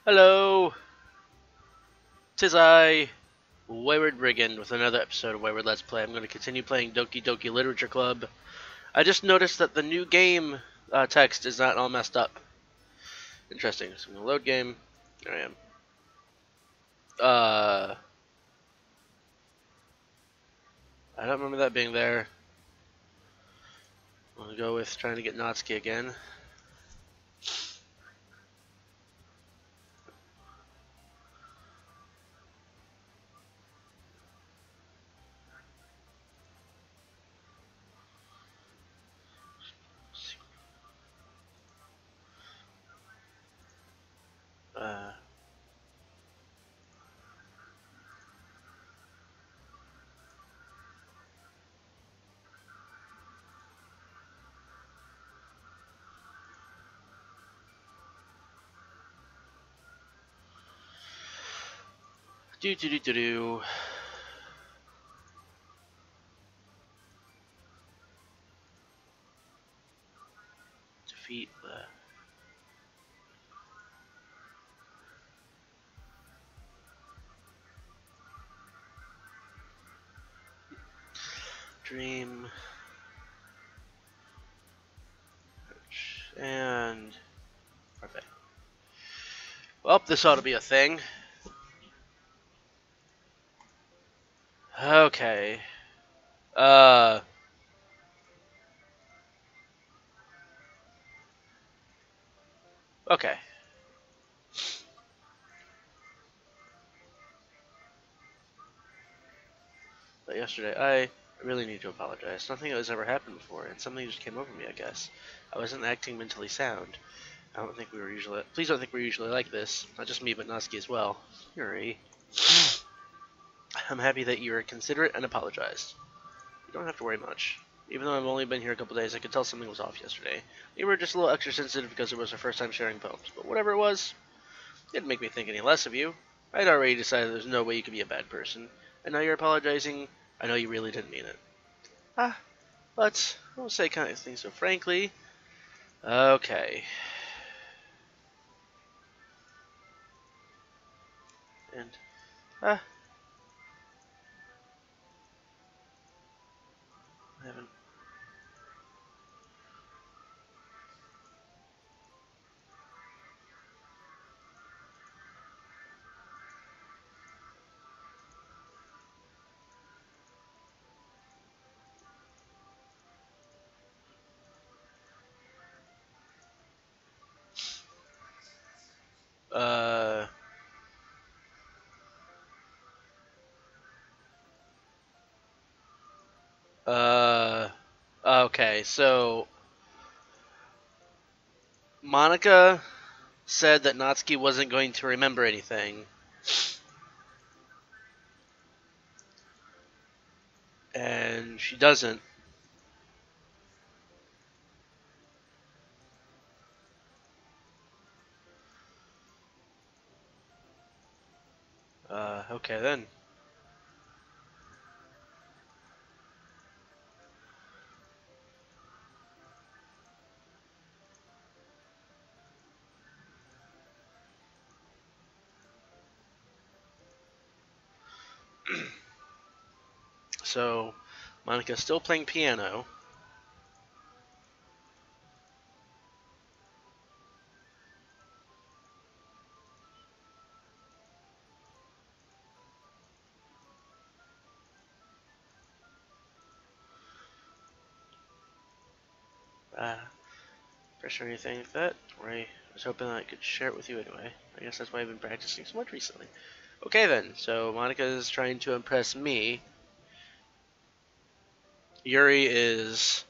Hello, 'tis I, Wayward Brigand, with another episode of Wayward Let's Play. I'm going to continue playing Doki Doki Literature Club. I just noticed that the new game text is not all messed up. Interesting. So I'm going to load game. There I am. I don't remember that being there. I'm going to go with trying to get Natsuki again. Uh, do. Defeat the... Dream... And... Perfect. Well, this ought to be a thing. Okay. Okay. But yesterday, I really need to apologize. Nothing has ever happened before, and something just came over me, I guess. I wasn't acting mentally sound. I don't think we were usually... Please don't think we're usually like this. Not just me, but Natsuki as well. Yuri. I'm happy that you were considerate and apologized. You don't have to worry much. Even though I've only been here a couple days, I could tell something was off yesterday. You were just a little extra sensitive because it was our first time sharing poems. But whatever it was, it didn't make me think any less of you. I'd already decided there's no way you could be a bad person. And now you're apologizing. I know you really didn't mean it. But I won't say kind of things so frankly. Okay. And, I haven't... Uh... Okay, so... Monica said that Natsuki wasn't going to remember anything. And she doesn't. Okay then. So, Monica's still playing piano. Pressure or anything like that. Or I was hoping I could share it with you anyway. I guess that's why I've been practicing so much recently. Okay then, so Monica is trying to impress me. Yuri is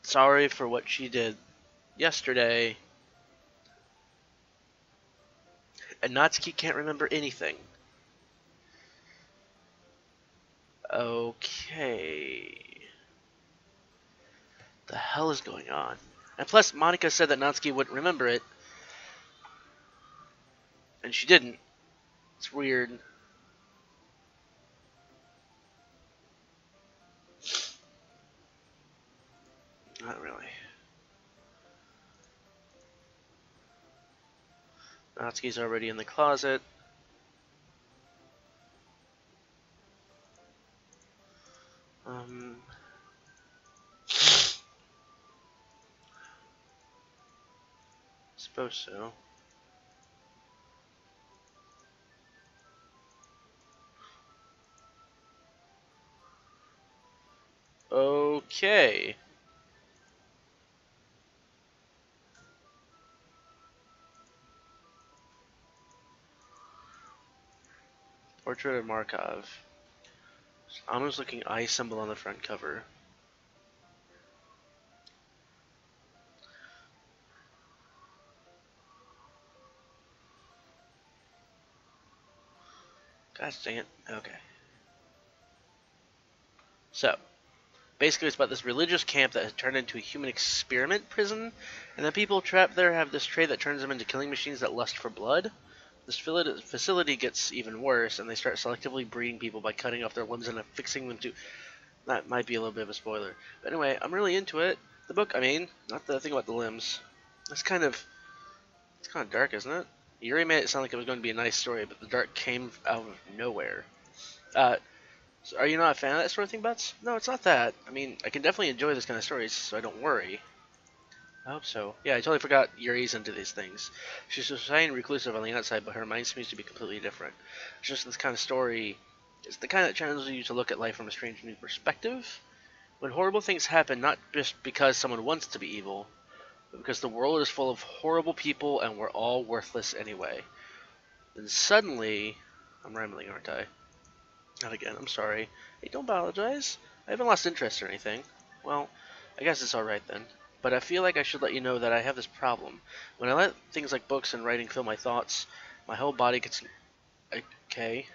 sorry for what she did yesterday. And Natsuki can't remember anything. Okay. The hell is going on? And plus, Monica said that Natsuki wouldn't remember it. And she didn't. It's weird. Not really. Natsuki's already in the closet. Suppose so. Okay. Portrait of Markov. Ominous looking eye symbol on the front cover. Gosh dang it. Okay. So, basically it's about this religious camp that has turned into a human experiment prison, and the people trapped there have this trait that turns them into killing machines that lust for blood. This facility gets even worse, and they start selectively breeding people by cutting off their limbs and affixing them to... That might be a little bit of a spoiler. But anyway, I'm really into it. The book, I mean, not the thing about the limbs. It's kind of dark, isn't it? Yuri made it sound like it was going to be a nice story, but the dark came out of nowhere. So are you not a fan of that sort of thing, Butts? No, it's not that. I mean, I can definitely enjoy this kind of stories, so I don't worry. I hope so. Yeah, I totally forgot Yuri's into these things. She's so shy and reclusive on the outside, but her mind seems to be completely different. It's just this kind of story. It's the kind that challenges you to look at life from a strange new perspective. When horrible things happen, not just because someone wants to be evil, but because the world is full of horrible people and we're all worthless anyway. Then suddenly... I'm rambling, aren't I? Not again, I'm sorry. Hey, don't apologize. I haven't lost interest or anything. Well, I guess it's alright then. But I feel like I should let you know that I have this problem. When I let things like books and writing fill my thoughts, my whole body gets... Okay.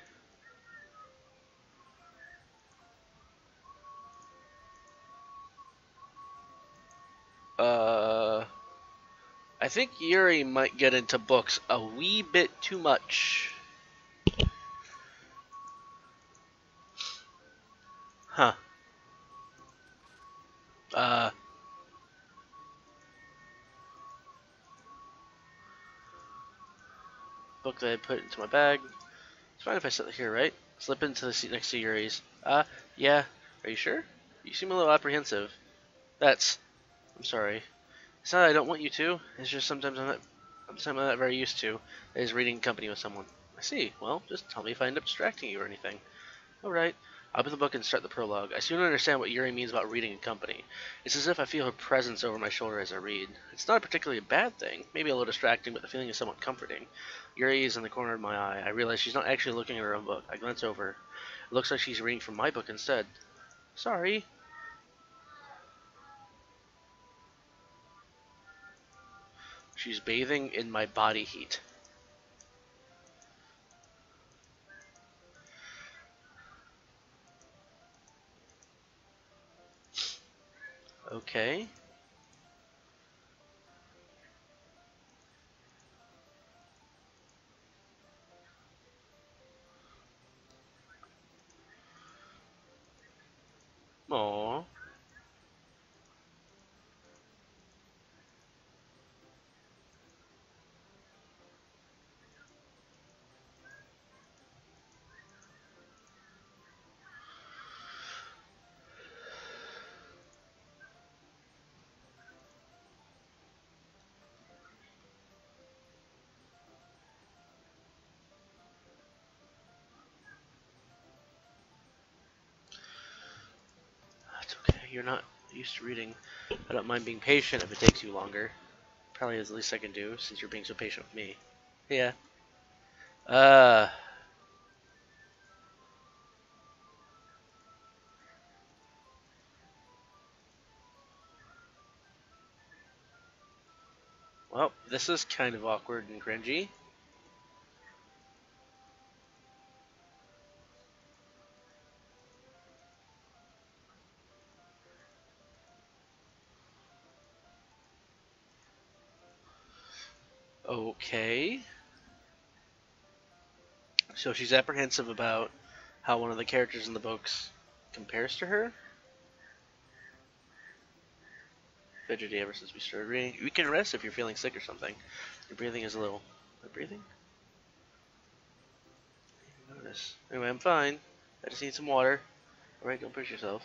I think Yuri might get into books a wee bit too much. Huh. Book that I put into my bag. It's fine if I sit here, right? Slip into the seat next to Yuri's. Yeah. Are you sure? You seem a little apprehensive. I'm sorry. It's not that I don't want you to. It's just sometimes I'm not very used to. Is reading company with someone. I see. Well, just tell me if I end up distracting you or anything. Alright. I'll open the book and start the prologue. I soon understand what Yuri means about reading in company. It's as if I feel her presence over my shoulder as I read. It's not particularly a bad thing, maybe a little distracting, but the feeling is somewhat comforting. Yuri is in the corner of my eye. I realize she's not actually looking at her own book. I glance over. It looks like she's reading from my book instead. Sorry. She's bathing in my body heat. Okay. Aww. That's okay. You're not used to reading. I don't mind being patient if it takes you longer. Probably is the least I can do, since you're being so patient with me. Yeah. Uh... Well, this is kind of awkward and cringy. Okay. So she's apprehensive about how one of the characters in the books compares to her. Fidgety ever since we started reading. You can rest if you're feeling sick or something. Your breathing is a little I breathing? I didn't notice. Anyway, I'm fine. I just need some water. Alright, don't push yourself.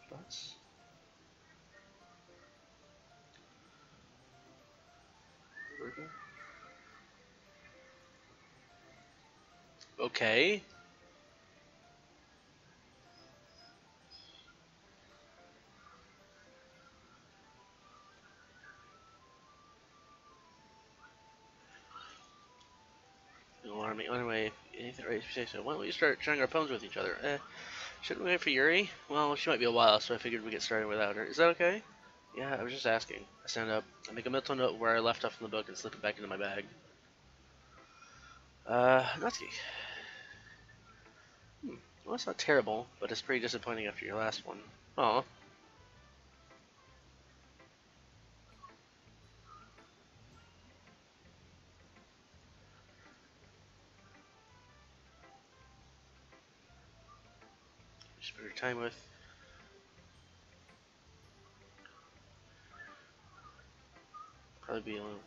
Spots. Okay. You don't want me anyway. Anything right? If you say so. Why don't we start sharing our poems with each other? Shouldn't we wait for Yuri? Well, she might be a while, so I figured we'd get started without her. Is that okay? Yeah, I was just asking. I stand up. I make a mental note where I left off in the book and slip it back into my bag. Natsuki. Well, that's not terrible, but it's pretty disappointing after your last one. Aw. Spend your time with. Probably be alone.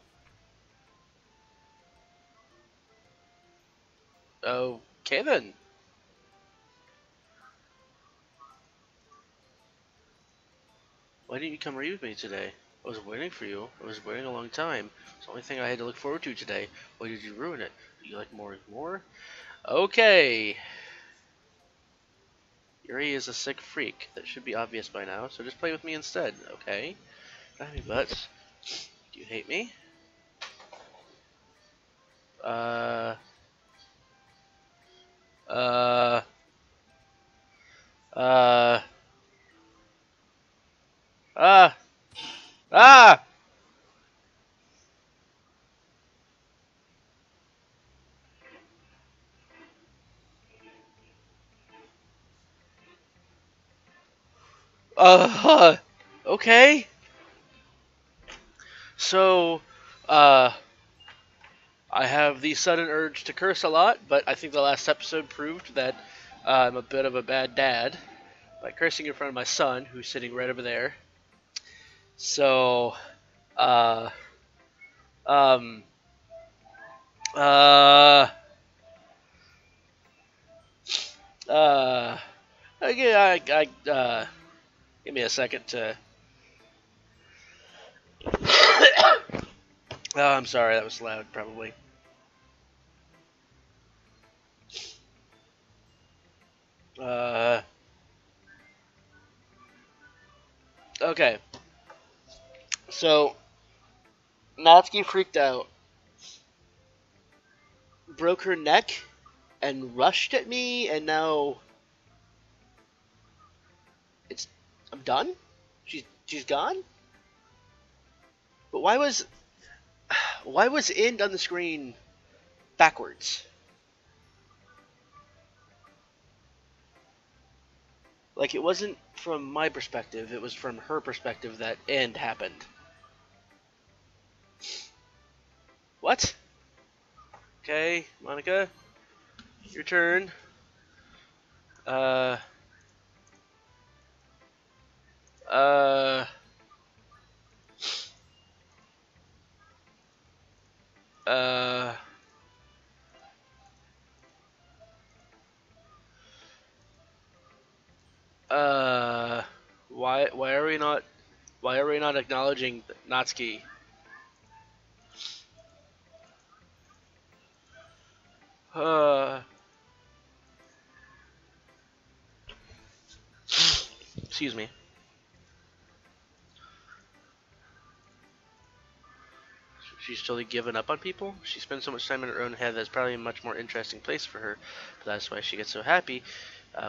Okay then. Why didn't you come read with me today? I was waiting for you. I was waiting a long time. It's the only thing I had to look forward to today. Why did you ruin it? Do you like more and more? Okay. Yuri is a sick freak. That should be obvious by now, so just play with me instead, okay? Any butts. Do you hate me? Uh... Uh... Uh... Ah! Ah! Okay. So, uh... I have the sudden urge to curse a lot, but I think the last episode proved that I'm a bit of a bad dad by cursing in front of my son, who's sitting right over there. So, uh, um, uh, uh, give me a second to. Oh, I'm sorry, that was loud, probably. Uh, okay. So, Natsuki freaked out, broke her neck, and rushed at me, and now it's I'm done. She's gone. But why was end on the screen backwards? Like, it wasn't from my perspective, it was from her perspective that end happened. What? Okay, Monica, your turn. Uh, uh, uh, uh, why are we not acknowledging Natsuki? Uh, excuse me. She's totally given up on people. She spends so much time in her own head that's probably a much more interesting place for her. But that's why she gets so happy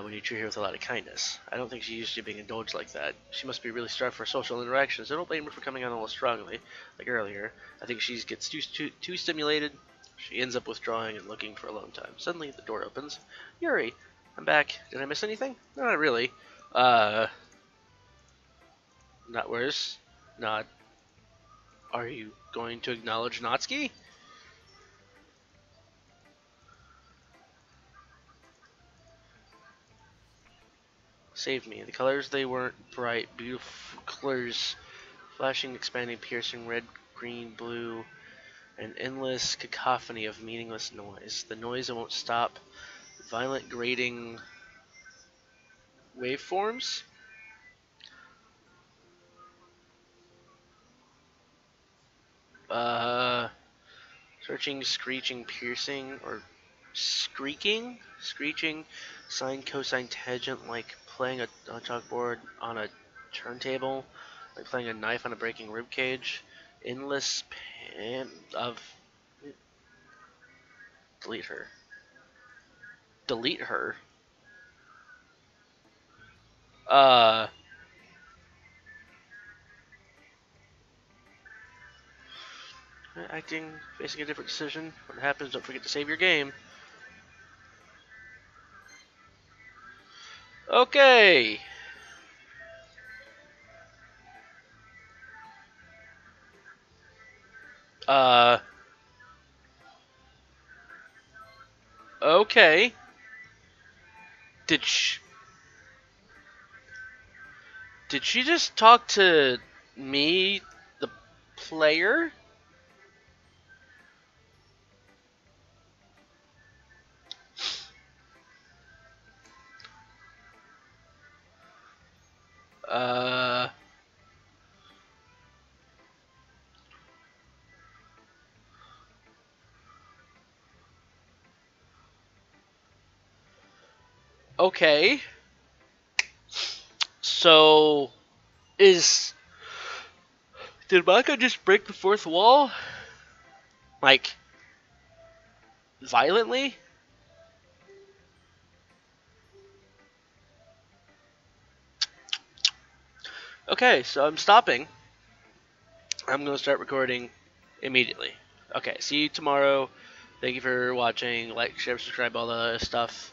when you treat her with a lot of kindness. I don't think she's used to being indulged like that. She must be really starved for social interactions. So don't blame her for coming on a little strongly, like earlier. I think she gets too stimulated. She ends up withdrawing and looking for alone time. Suddenly the door opens. Yuri, I'm back. Did I miss anything? No, not really. Not worse. Not. Are you going to acknowledge Natsuki? Saved me. The colors, they weren't bright, beautiful colors Flashing, expanding, piercing, red, green, blue, an endless cacophony of meaningless noise. The noise that won't stop. Violent, grating waveforms. Searching, screeching, piercing, or screeching, sine, cosine, tangent, like playing a chalkboard on a turntable, like playing a knife on a breaking rib cage. Endless pan of delete her. Delete her. Uh, Acting, facing a different decision. When it happens, don't forget to save your game. Okay. Uh, okay. Did she, did she just talk to me, the player? Uh, okay. So, is did Maka just break the fourth wall? Like, violently? Okay, so I'm stopping. I'm going to start recording immediately. Okay, see you tomorrow. Thank you for watching. Like, share, subscribe, all the stuff.